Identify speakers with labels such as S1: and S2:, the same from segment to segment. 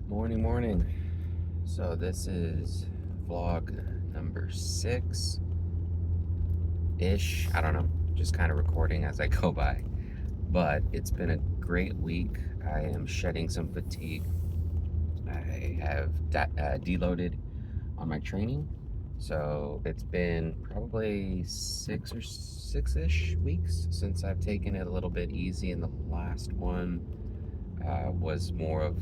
S1: Morning, morning. So this is vlog number 6-ish. I don't know, just kind of recording as I go by. But it's been a great week. I am shedding some fatigue. I have deloaded on my training. So it's been probably 6-ish weeks since I've taken it a little bit easy, and the last one was more of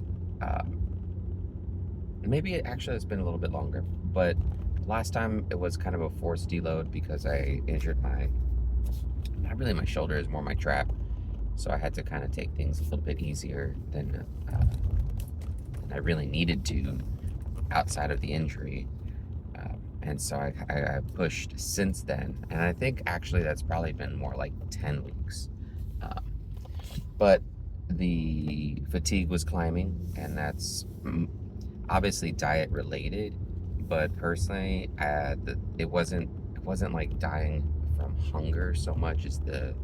S1: maybe actually it's been a little bit longer, but last time it was kind of a forced deload because I injured not really my shoulder, is more my trap. So I had to kind of take things a little bit easier than I really needed to outside of the injury. And so I pushed since then. And I think actually that's probably been more like 10 weeks. Um, but the fatigue was climbing, and that's obviously diet related, but personally, it wasn't like dying from hunger so much as the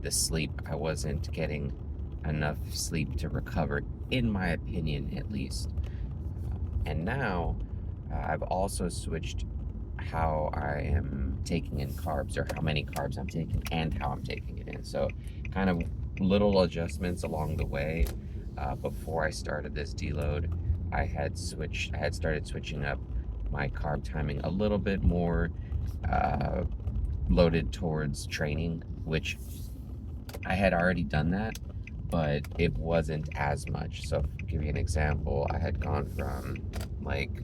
S1: sleep. I wasn't getting enough sleep to recover, in my opinion, at least. And now I've also switched how I am taking in carbs, or how many carbs I'm taking and how I'm taking it in. So kind of little adjustments along the way. Before I started this deload, I had started switching up my carb timing a little bit more, uh, loaded towards training, which I had already done that, but it wasn't as much. So to give you an example, I had gone from like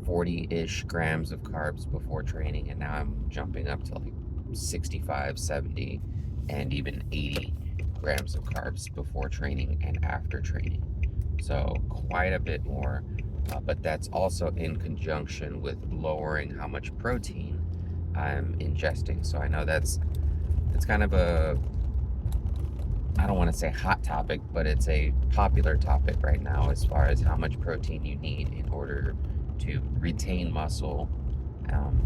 S1: 40-ish grams of carbs before training, and now I'm jumping up to like 65, 70, and even 80 grams of carbs before training and after training. So quite a bit more, but that's also in conjunction with lowering how much protein I'm ingesting. So I know it's kind of I don't want to say hot topic, but it's a popular topic right now as far as how much protein you need in order to retain muscle, um,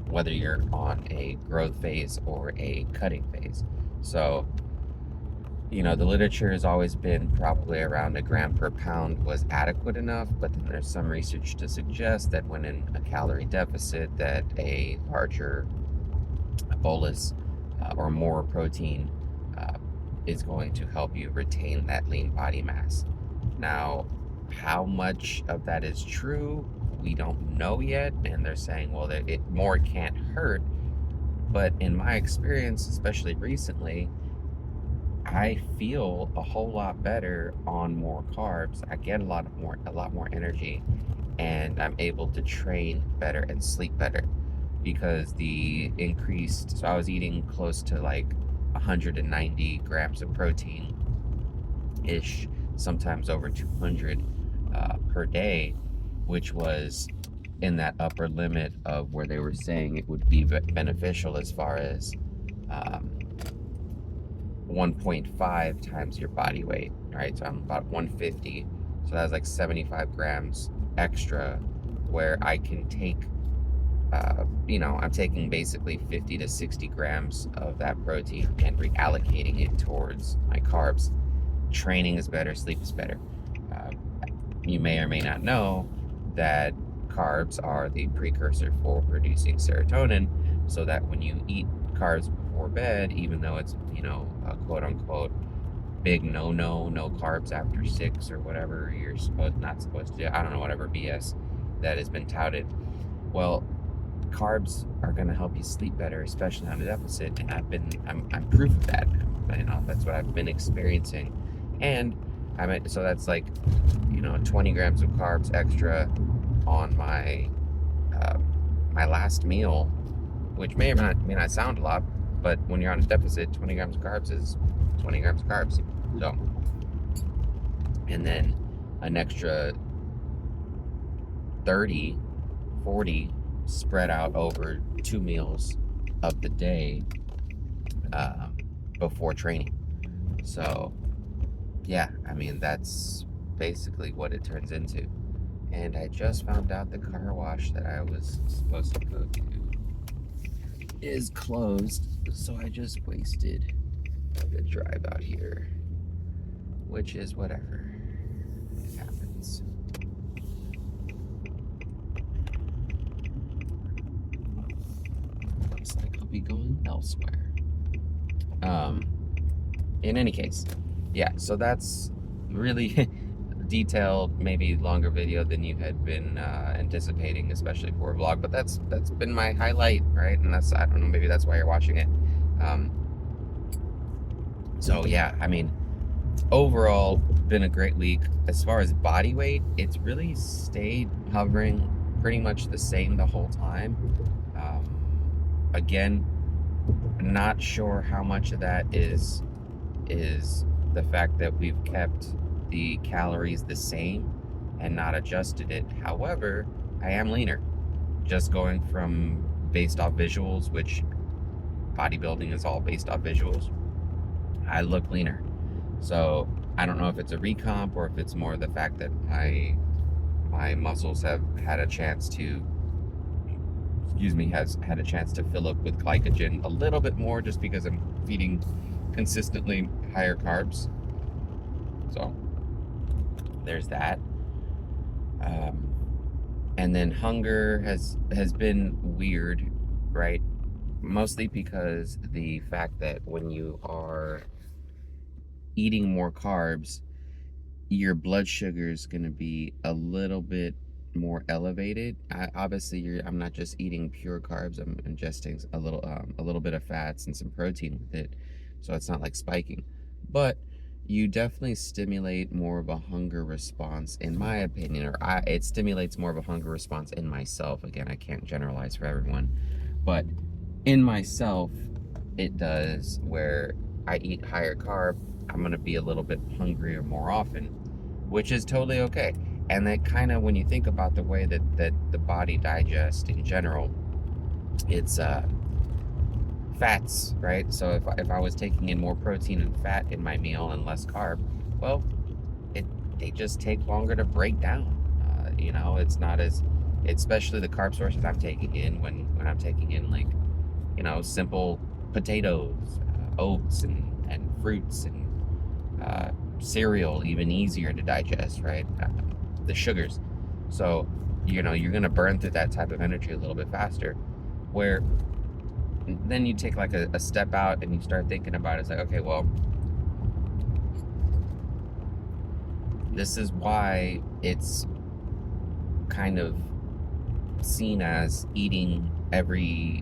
S1: whether you're on a growth phase or a cutting phase. So, the literature has always been probably around a gram per pound was adequate enough, but then there's some research to suggest that when in a calorie deficit, that a larger bolus or more protein uh, is going to help you retain that lean body mass. Now, how much of that is true, we don't know yet, and they're saying, well, that more can't hurt. But in my experience, especially recently, I feel a whole lot better on more carbs. I get a lot more energy, and I'm able to train better and sleep better because the increased. So I was eating close to like 190 grams of protein ish, sometimes over 200 per day, which was in that upper limit of where they were saying it would be beneficial as far as um, 1.5 times your body weight, right? So I'm about 150. So that's like 75 grams extra, where I can take, I'm taking basically 50 to 60 grams of that protein and reallocating it towards my carbs. Training is better, sleep is better. Uh, you may or may not know that carbs are the precursor for producing serotonin, so that when you eat carbs before bed, even though it's, a quote unquote big no carbs after 6 or whatever you're not supposed to do, I don't know, whatever BS that has been touted. Well, carbs are going to help you sleep better, especially on a deficit, and I'm proof of that. That's what I've been experiencing. And so that's like 20 grams of carbs extra on my last meal, which may not sound a lot, but when you're on a deficit, 20 grams of carbs is 20 grams of carbs. So, and then an extra 30, 40 spread out over 2 meals of the day before training. So, yeah, that's basically what it turns into. And I just found out the car wash that I was supposed to go to is closed, so I just wasted the drive out here. which is whatever. It happens. Looks like I'll be going elsewhere. In any case, yeah, so that's really detailed, maybe longer video than you had been anticipating, especially for a vlog, but that's been my highlight, right? And that's, I don't know, maybe that's why you're watching it. So yeah, I mean, overall, been a great week. As far as body weight, it's really stayed hovering pretty much the same the whole time. Again, not sure how much of that is the fact that we've kept the calories the same and not adjusted it. However, I am leaner. Just going from based off visuals, which bodybuilding is all based off visuals, I look leaner. So I don't know if it's a recomp or if it's more the fact that my muscles have had a chance to, has had a chance to fill up with glycogen a little bit more just because I'm feeding consistently higher carbs. So there's that. And then hunger has been weird, right? Mostly because the fact that when you are eating more carbs, your blood sugar is going to be a little bit more elevated. Obviously, I'm not just eating pure carbs. I'm ingesting a little bit of fats and some protein with it, so it's not like spiking. But you definitely stimulate more of a hunger response, in my opinion, or it stimulates more of a hunger response in myself. Again, I can't generalize for everyone, but in myself, it does, where I eat higher carb, I'm gonna be a little bit hungrier more often, which is totally okay. And that kind of, when you think about the way that the body digests in general, it's fats, right? So if I was taking in more protein and fat in my meal and less carb, well, they just take longer to break down. It's not as, especially the carb sources I'm taking in, when I'm taking in, like, simple potatoes, oats, and fruits, and cereal, even easier to digest, right? The sugars. So, you're going to burn through that type of energy a little bit faster. Where then you take like a step out and you start thinking about it. It's like, okay, well, this is why it's kind of seen as eating every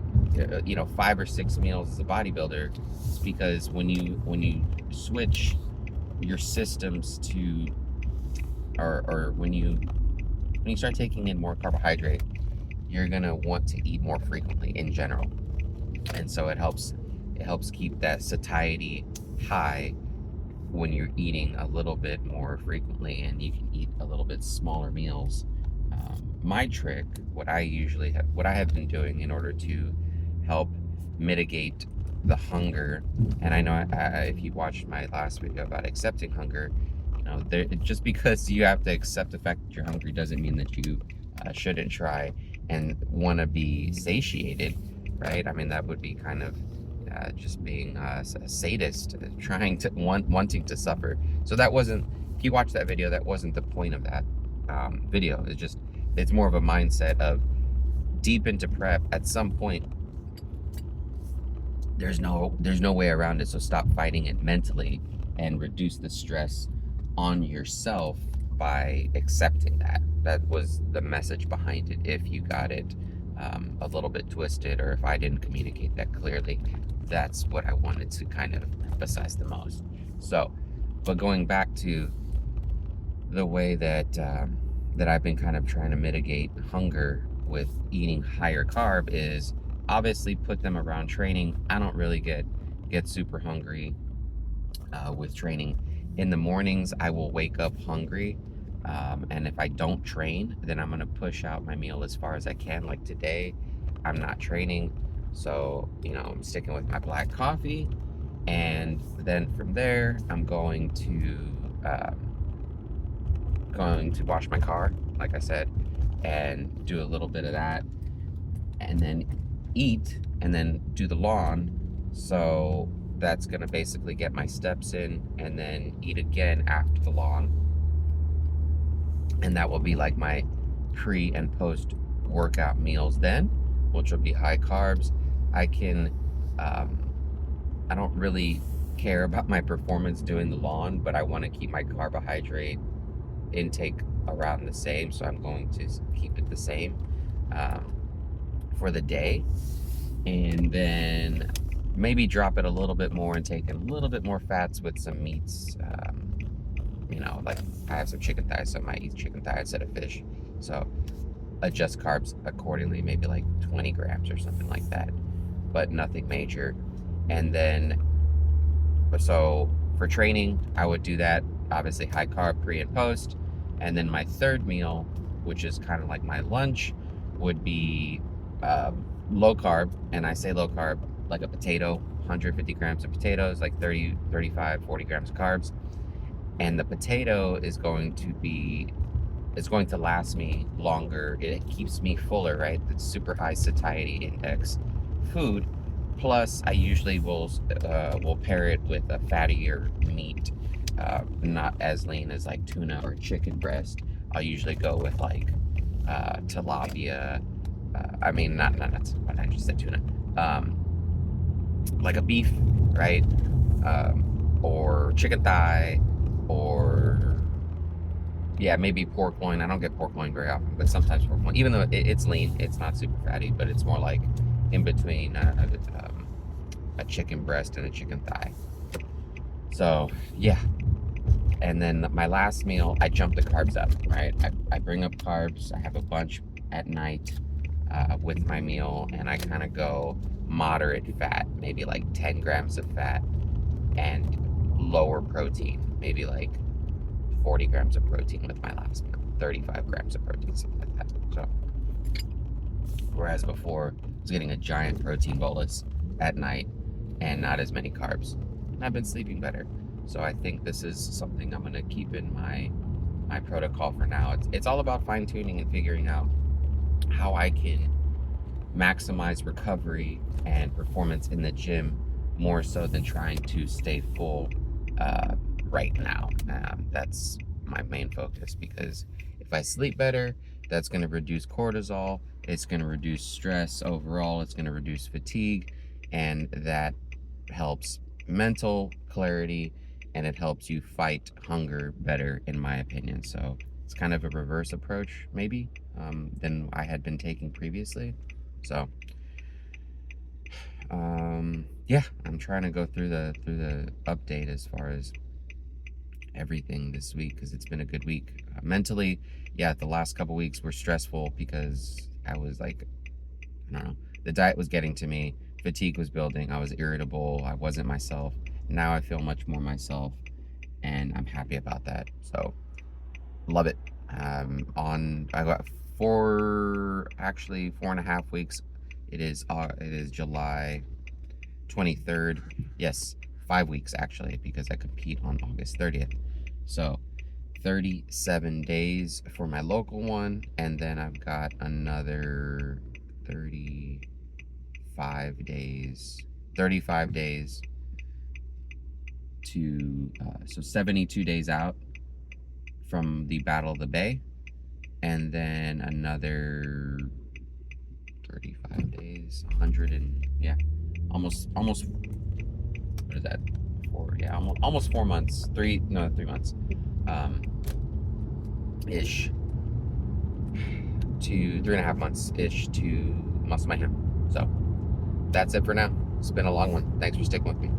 S1: 5 or 6 meals as a bodybuilder. It's because when you switch your systems to, or when you start taking in more carbohydrate, you're gonna want to eat more frequently in general. And so it helps keep that satiety high when you're eating a little bit more frequently, and you can eat a little bit smaller meals. My trick, what I have been doing in order to help mitigate the hunger, and I know if you watched my last video about accepting hunger, just because you have to accept the fact that you're hungry doesn't mean that you shouldn't try and want to be satiated, right? I mean, that would be kind of just being a sadist, trying to wanting to suffer. So that wasn't, if you watch that video, that wasn't the point of that video. It's more of a mindset of, deep into prep, at some point there's no way around it. So stop fighting it mentally and reduce the stress on yourself by accepting that. That was the message behind it. If you got it a little bit twisted, or if I didn't communicate that clearly, that's what I wanted to kind of emphasize the most. So, but going back to the way that I've been kind of trying to mitigate hunger with eating higher carb is obviously put them around training. I don't really get super hungry with training. In the mornings, I will wake up hungry. And if I don't train, then I'm going to push out my meal as far as I can. Like today, I'm not training. So, I'm sticking with my black coffee. And then from there, I'm going to wash my car, like I said, and do a little bit of that, and then eat, and then do the lawn. So that's gonna basically get my steps in, and then eat again after the long. And that will be like my pre and post workout meals then, which will be high carbs. I can, I don't really care about my performance doing the lawn, but I want to keep my carbohydrate intake around the same, so I'm going to keep it the same for the day, and then maybe drop it a little bit more and take in a little bit more fats with some meats. Like I have some chicken thighs, so I might eat chicken thigh instead of fish. So adjust carbs accordingly, maybe like 20 grams or something like that, but nothing major. And then, so for training, I would do that, obviously high carb pre and post. And then my third meal, which is kind of like my lunch, would be low carb. And I say low carb, like a potato, 150 grams of potatoes, like 30, 35, 40 grams of carbs. And the potato is going to last me longer. It keeps me fuller, right? It's super high satiety index food. Plus, I usually will pair it with a fattier meat, not as lean as like tuna or chicken breast. I'll usually go with like tilapia. I mean, not what I just said, tuna. Like a beef, right? Or chicken thigh, or yeah, maybe pork loin. I don't get pork loin very often, but sometimes pork loin. Even though it's lean, it's not super fatty, but it's more like in between a chicken breast and a chicken thigh. So yeah, and then my last meal, I jump the carbs up, right? I bring up carbs. I have a bunch at night with my meal, and I kind of go moderate fat, maybe like 10 grams of fat, and lower protein, maybe like 40 grams of protein with my last meal, 35 grams of protein, something like that. So, whereas before, I was getting a giant protein bolus at night and not as many carbs. And I've been sleeping better. So I think this is something I'm gonna keep in my protocol for now. It's all about fine tuning and figuring out how I can maximize recovery and performance in the gym more so than trying to stay full right now. That's my main focus, because if I sleep better, that's going to reduce cortisol, it's going to reduce stress overall, it's going to reduce fatigue, and that helps mental clarity, and it helps you fight hunger better, in my opinion. So it's kind of a reverse approach maybe than I had been taking previously. So yeah, I'm trying to go through the update as far as everything this week, because it's been a good week. Mentally, yeah, the last couple weeks were stressful because I was like, I don't know, the diet was getting to me, fatigue was building, I was irritable, I wasn't myself. Now I feel much more myself, and I'm happy about that. So love it. I got 4.5 weeks. It is July 23rd. Yes, 5 weeks actually, because I compete on August 30th. So 37 days for my local one, and then I've got another 35 days to so 72 days out from the Battle of the Bay, and then another 35 days, 100 and almost what is that? Almost 4 months, 3 months ish to 3.5 months ish to Muscle Mayhem. So that's it for now. It's been a long one. Thanks for sticking with me.